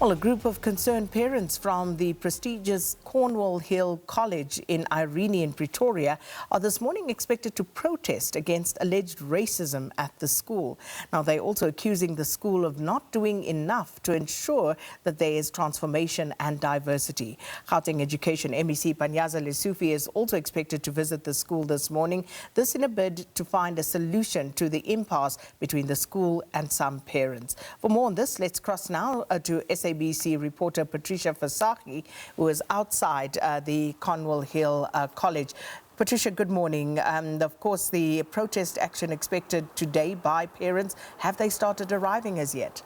Well, a group of concerned parents from the prestigious Cornwall Hill College in Irene in Pretoria are this morning expected to protest against alleged racism at the school. Now, they're also accusing the school of not doing enough to ensure that there is transformation and diversity. Gauteng Education MEC Panyaza Lesufi is also expected to visit the school this morning, this in a bid to find a solution to the impasse between the school and some parents. For more on this, let's cross now to SABC reporter Patricia Visagie, who is outside the Cornwall Hill College. Patricia, good morning. Of course, the protest action expected today by parents, have they started arriving as yet?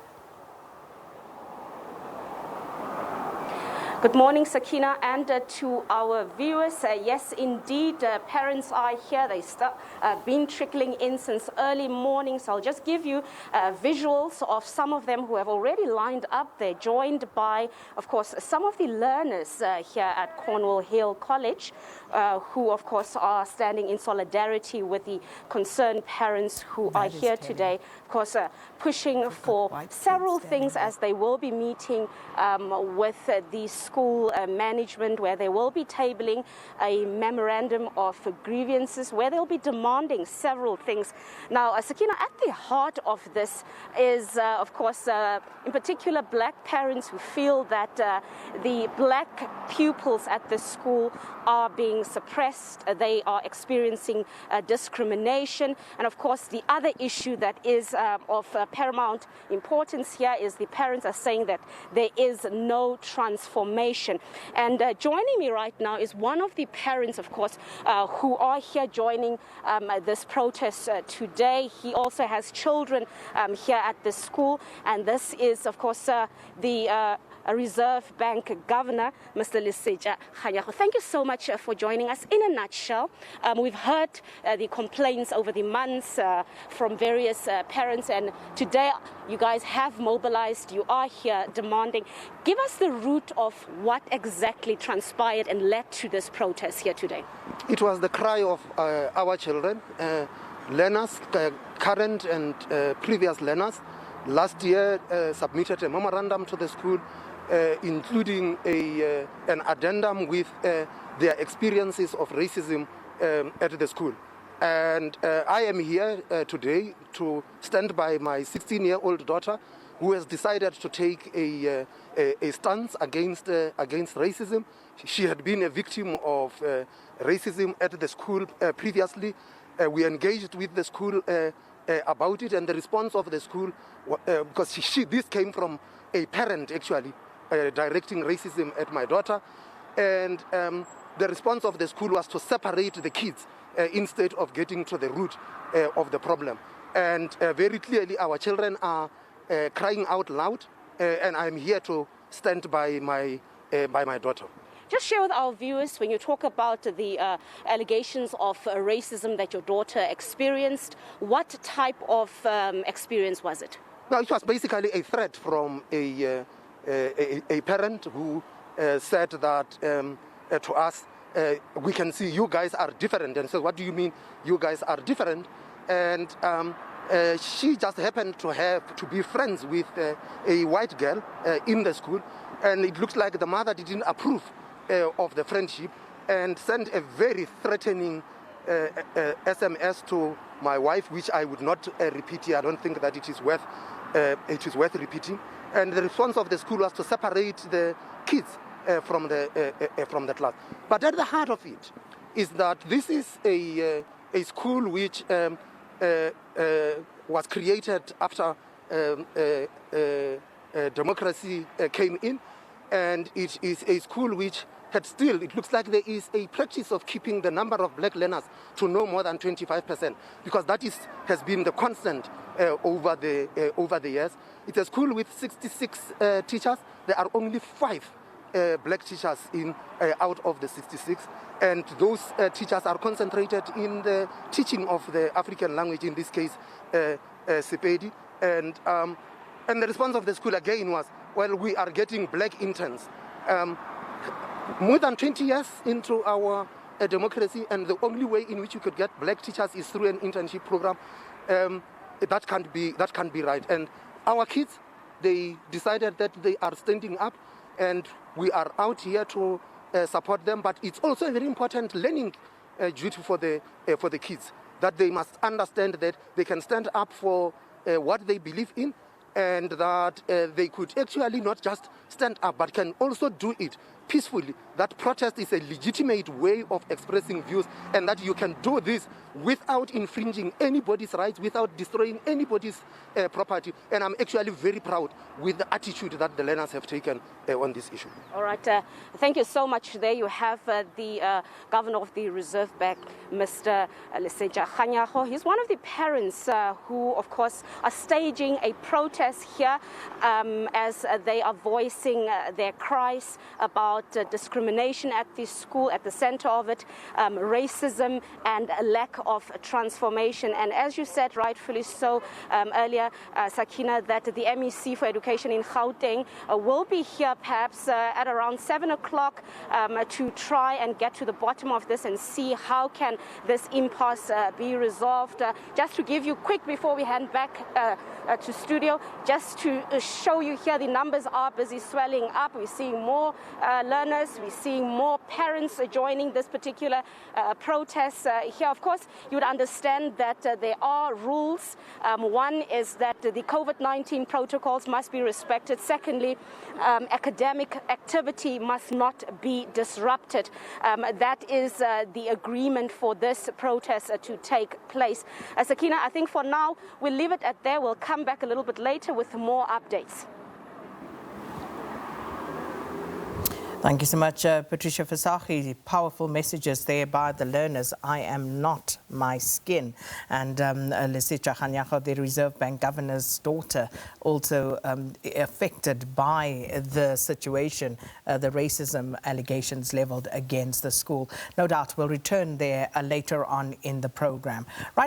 Good morning, Sakina, and to our viewers. Yes, indeed, parents are here. They've been trickling in since early morning. So I'll just give you visuals of some of them who have already lined up. They're joined by, of course, some of the learners here at Cornwall Hill College, who, of course, are standing in solidarity with the concerned parents who are here today. Of course, pushing for several things as they will be meeting with the school management, where they will be tabling a memorandum of grievances, where they'll be demanding several things. Now, Sakina, at the heart of this is, of course, in particular, black parents who feel that the black pupils at the school are being suppressed. They are experiencing discrimination. And of course, the other issue that is of paramount importance here is the parents are saying that there is no transformation. And joining me right now is one of the parents, of course, who are here joining this protest today. He also has children here at the school. And this is, of course, the Reserve Bank Governor, Mr. Lesufi. Thank you so much for joining us. In a nutshell, we've heard the complaints over the months from various parents, and today you guys have mobilized. You are here demanding. Give us the root of what exactly transpired and led to this protest here today. It was the cry of our children, learners, current and previous learners. Last year submitted a memorandum to the school, including an addendum with their experiences of racism at the school. And I am here today to stand by my 16-year-old daughter, who has decided to take a stance against racism. She had been a victim of racism at the school previously. We engaged with the school about it, and the response of the school, because this came from a parent actually, directing racism at my daughter, and the response of the school was to separate the kids instead of getting to the root of the problem. And very clearly our children are crying out loud, and I'm here to stand by my daughter. Just share with our viewers, when you talk about the allegations of racism that your daughter experienced, what type of experience was it? Well, it was basically a threat from a parent who said that to us, we can see you guys are different. And so what do you mean you guys are different? And she just happened to be friends with a white girl in the school. And it looks like the mother didn't approve of the friendship and sent a very threatening SMS to my wife, which I would not repeat here. I don't think that it is worth repeating. And the response of the school was to separate the kids from the class. But at the heart of it is that this is a school which was created after democracy came in, and it is a school which it looks like there is a practice of keeping the number of black learners to no more than 25%, because that has been the constant over the years. It's a school with 66 teachers. There are only 5 black teachers out of the 66, and those teachers are concentrated in the teaching of the African language, in this case Sepedi. And the response of the school again was, well, we are getting black interns. More than 20 years into our democracy, and the only way in which you could get black teachers is through an internship program. That can't be right. And our kids they decided that they are standing up, and we are out here to support them. But it's also a very important learning duty for the kids, that they must understand that they can stand up for what they believe in, and that they could actually not just stand up, but can also do it peacefully. That protest is a legitimate way of expressing views, and that you can do this without infringing anybody's rights, without destroying anybody's property. And I'm actually very proud with the attitude that the learners have taken on this issue. All right, thank you so much. There you have the Governor of the Reserve Bank, Mr. Lesufi. He's one of the parents who, of course, are staging a protest here as they are voicing their cries about discrimination at the school, at the center of it, racism and a lack of transformation. And as you said, rightfully so earlier, Sakina, that the MEC for Education in Gauteng will be here perhaps at around 7 o'clock to try and get to the bottom of this and see how can this impasse be resolved. Just to give you quick, before we hand back to studio, just to show you here, the numbers are busy swelling up. We're seeing more learners, we're seeing more parents joining this particular protest here. Of course, you would understand that there are rules. One is that the COVID-19 protocols must be respected. Secondly, academic activity must not be disrupted. That is the agreement for this protest to take place. Sakina, I think for now we'll leave it at there. We'll come back a little bit later with more updates. Thank you so much, Patricia Visagie. Powerful messages there by the learners. I am not my skin. And Lesufi, the Reserve Bank Governor's daughter, also affected by the situation, the racism allegations levelled against the school. No doubt we'll return there later on in the program. Right.